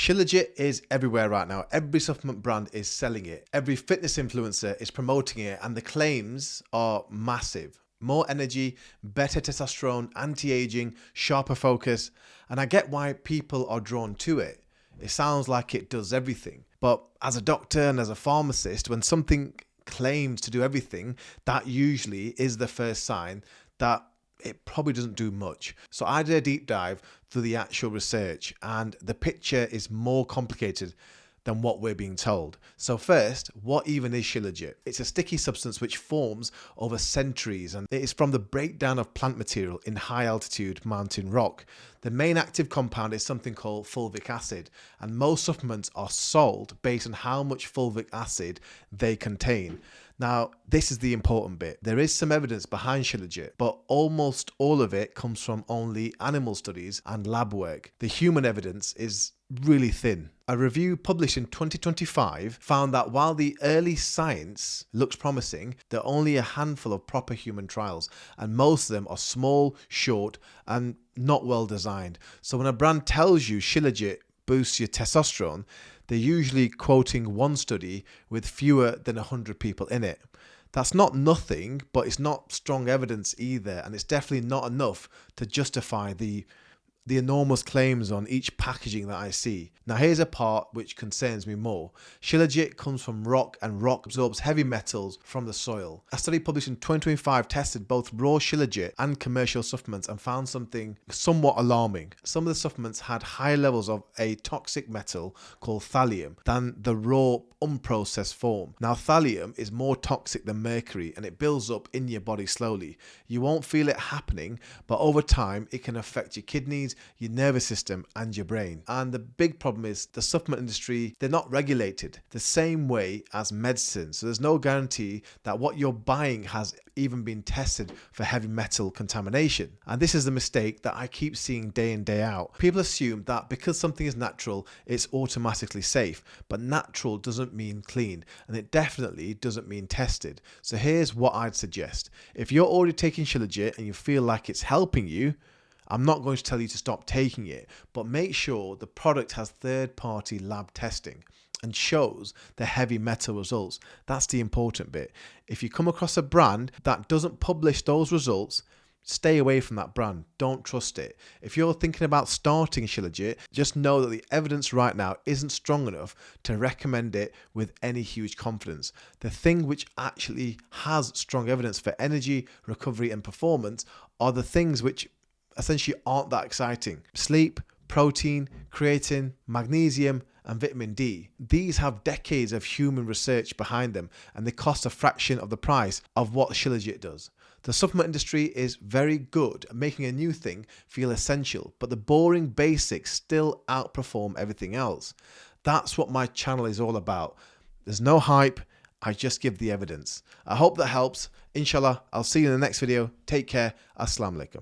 Shilajit is everywhere right now. Every supplement brand is selling it. Every fitness influencer is promoting it, and the claims are massive. More energy, better testosterone, anti-aging, sharper focus. And I get why people are drawn to it. It sounds like it does everything. But as a doctor and as a pharmacist, when something claims to do everything, that usually is the first sign that it probably doesn't do much. So I did a deep dive through the actual research, and the picture is more complicated than what we're being told. So first, what even is Shilajit? It's a sticky substance which forms over centuries, and it is from the breakdown of plant material in high altitude mountain rock. The main active compound is something called fulvic acid, and most supplements are sold based on how much fulvic acid they contain. Now, this is the important bit. There is some evidence behind Shilajit, but almost all of it comes from only animal studies and lab work. The human evidence is really thin. A review published in 2025 found that while the early science looks promising, there are only a handful of proper human trials, and most of them are small, short, and not well designed. So when a brand tells you Shilajit boosts your testosterone, they're usually quoting one study with fewer than 100 people in it. That's not nothing, but it's not strong evidence either, and it's definitely not enough to justify the enormous claims on each packaging that I see. Now here's a part which concerns me more. Shilajit comes from rock, and rock absorbs heavy metals from the soil. A study published in 2025 tested both raw Shilajit and commercial supplements and found something somewhat alarming. Some of the supplements had higher levels of a toxic metal called thallium than the raw unprocessed form. Now thallium is more toxic than mercury, and it builds up in your body slowly. You won't feel it happening, but over time it can affect your kidneys, your nervous system, and your brain. And the big problem is the supplement industry, they're not regulated the same way as medicine. So there's no guarantee that what you're buying has even been tested for heavy metal contamination. And this is the mistake that I keep seeing day in, day out. People assume that because something is natural, it's automatically safe. But natural doesn't mean clean, and it definitely doesn't mean tested. So here's what I'd suggest. If you're already taking Shilajit and you feel like it's helping you, I'm not going to tell you to stop taking it, but make sure the product has third-party lab testing and shows the heavy metal results. That's the important bit. If you come across a brand that doesn't publish those results, stay away from that brand. Don't trust it. If you're thinking about starting Shilajit, just know that the evidence right now isn't strong enough to recommend it with any huge confidence. The thing which actually has strong evidence for energy, recovery, and performance are the things which essentially aren't that exciting. Sleep, protein, creatine, magnesium, and vitamin D. These have decades of human research behind them, and they cost a fraction of the price of what Shilajit does. The supplement industry is very good at making a new thing feel essential, but the boring basics still outperform everything else. That's what my channel is all about. There's no hype, I just give the evidence. I hope that helps. Inshallah, I'll see you in the next video. Take care. Assalamu alaikum.